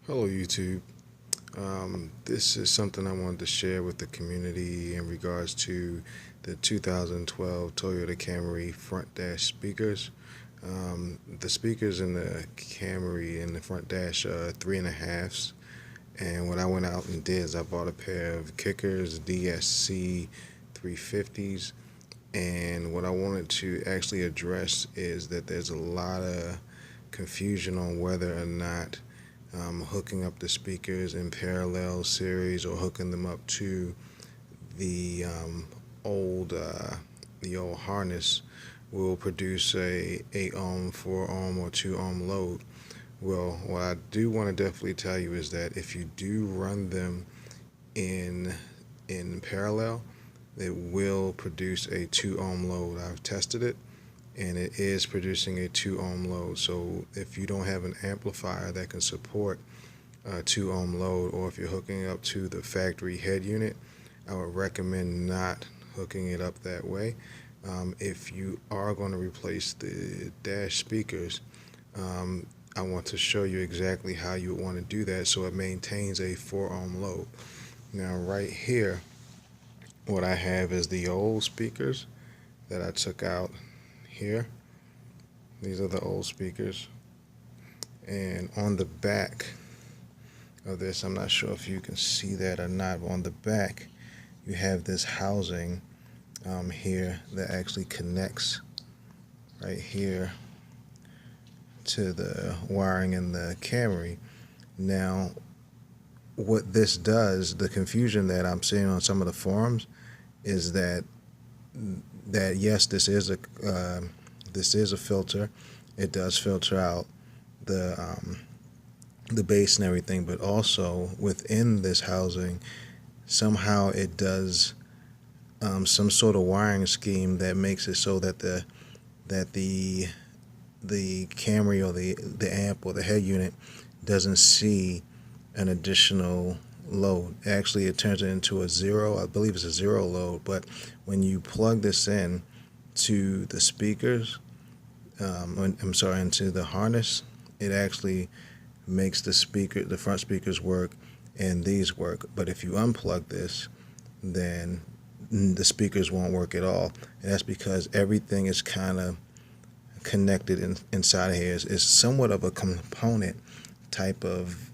Hello YouTube. This is something I wanted to share with the community in regards to the 2012 Toyota Camry front dash speakers. The speakers in the Camry in the front dash are 3.5s, and what I went out and did is I bought a pair of kickers DSC 350s, and what I wanted to actually address is that there's a lot of confusion on whether or not hooking up the speakers in parallel series or hooking them up to the old harness will produce a 8 ohm, 4 ohm, or 2 ohm load. Well, what I do want to definitely tell you is that if you do run them in parallel, it will produce a 2 ohm load. I've tested it, and it is producing a 2 ohm load. So if you don't have an amplifier that can support a 2 ohm load, or if you're hooking up to the factory head unit, I would recommend not hooking it up that way. If you are going to replace the dash speakers, I want to show you exactly how you want to do that so it maintains a 4 ohm load. Now right here, what I have is the old speakers that I took out here. These are the old speakers, and on the back of this, I'm not sure if you can see that or not, but on the back you have this housing here that actually connects right here to the wiring in the Camry. Now what this does, the confusion that I'm seeing on some of the forums, is that yes, this is a filter. It does filter out the bass and everything, but also within this housing, somehow it does some sort of wiring scheme that makes it so that the Camry or the amp or the head unit doesn't see an additional load. Actually, it turns it into a zero. I believe it's a zero load. But when you plug this in to the speakers, into the harness, it actually makes the front speakers work and these work. But if you unplug this, then the speakers won't work at all. And that's because everything is kind of connected inside of here. It's somewhat of a component type of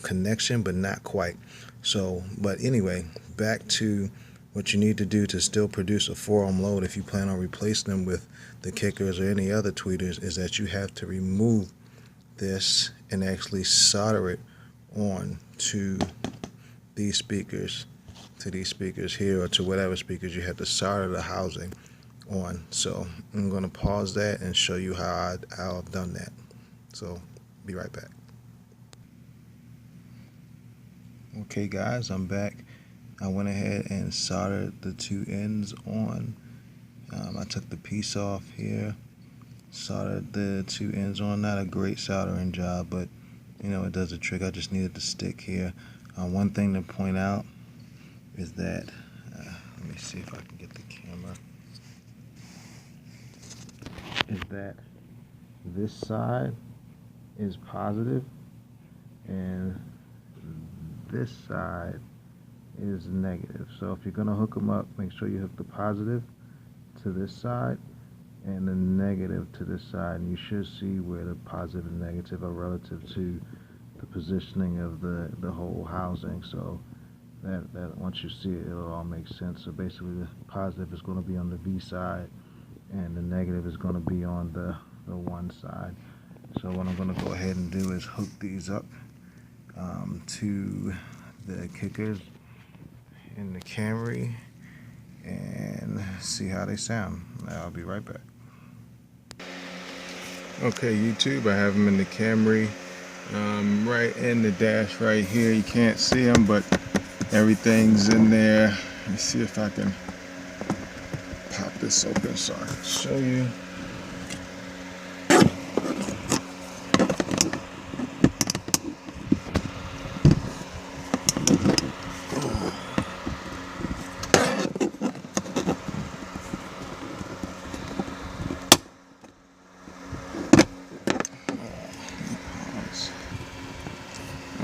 connection, but not quite. So, but anyway, back to what you need to do to still produce a 4 ohm load if you plan on replacing them with the kickers or any other tweeters, is that you have to remove this and actually solder it on to these speakers here, or to whatever speakers you have to solder the housing on. So I'm going to pause that and show you how I've done that. So be right back. Okay guys, I'm back. I went ahead and soldered the two ends on. I took the piece off here, soldered the two ends on. Not a great soldering job, but you know, it does the trick. I just needed to stick here. One thing to point out is that, let me see if I can get the camera, is that this side is positive and this side is negative. So if you're going to hook them up, make sure you hook the positive to this side and the negative to this side, and you should see where the positive and negative are relative to the positioning of the whole housing. So that once you see it, it'll all make sense. So basically the positive is going to be on the V side and the negative is going to be on the one side. So what I'm going to go ahead and do is hook these up to the kickers in the Camry and see how they sound. I'll be right back. Okay YouTube, I have them in the Camry, right in the dash right here. You can't see them, but everything's in there. Let me see if I can pop this open so I can show you.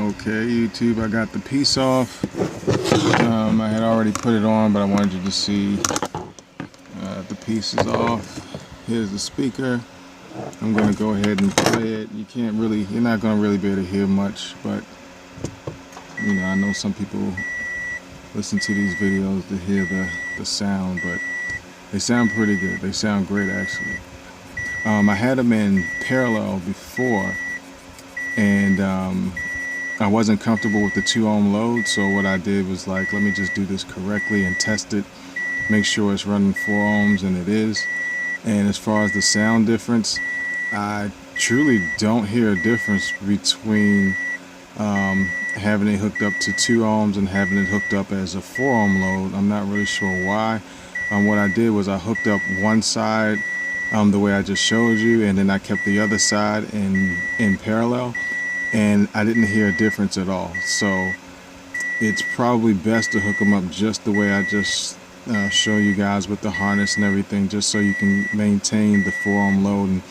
Okay, YouTube, I got the piece off. I had already put it on, but I wanted you to see the piece is off. Here's the speaker. I'm going to go ahead and play it. You're not going to really be able to hear much, but you know, I know some people listen to these videos to hear the sound, but they sound pretty good. They sound great, actually. I had them in parallel before, and I wasn't comfortable with the 2 ohm load, so what I did was like, let me just do this correctly and test it, make sure it's running 4 ohms, and it is. And as far as the sound difference, I truly don't hear a difference between having it hooked up to 2 ohms and having it hooked up as a 4 ohm load. I'm not really sure why. What I did was I hooked up one side the way I just showed you, and then I kept the other side in parallel, and I didn't hear a difference at all. So it's probably best to hook them up just the way I just show you guys with the harness and everything, just so you can maintain the 4 ohm load and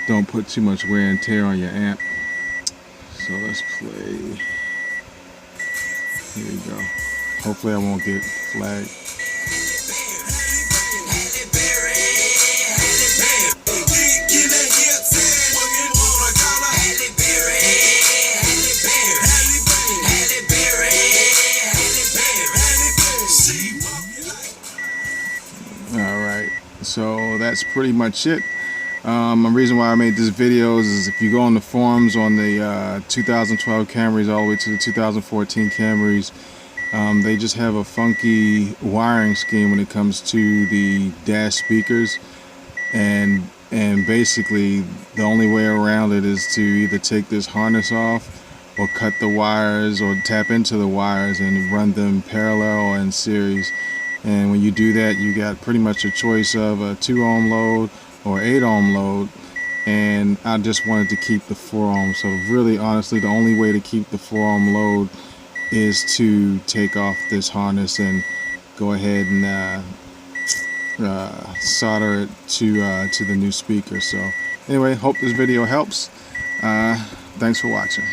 don't put too much wear and tear on your amp. So let's play. Here you go. Hopefully I won't get flagged. Alright, so that's pretty much it. The reason why I made this video is if you go on the forums on the 2012 Camrys all the way to the 2014 Camrys, they just have a funky wiring scheme when it comes to the dash speakers, and basically the only way around it is to either take this harness off or cut the wires or tap into the wires and run them parallel and series. And when you do that, you got pretty much a choice of a 2 ohm load or 8 ohm load, and I just wanted to keep the 4 ohm. So really, honestly, the only way to keep the 4 ohm load is to take off this harness and go ahead and solder it to the new speaker. So anyway, hope this video helps. Thanks for watching.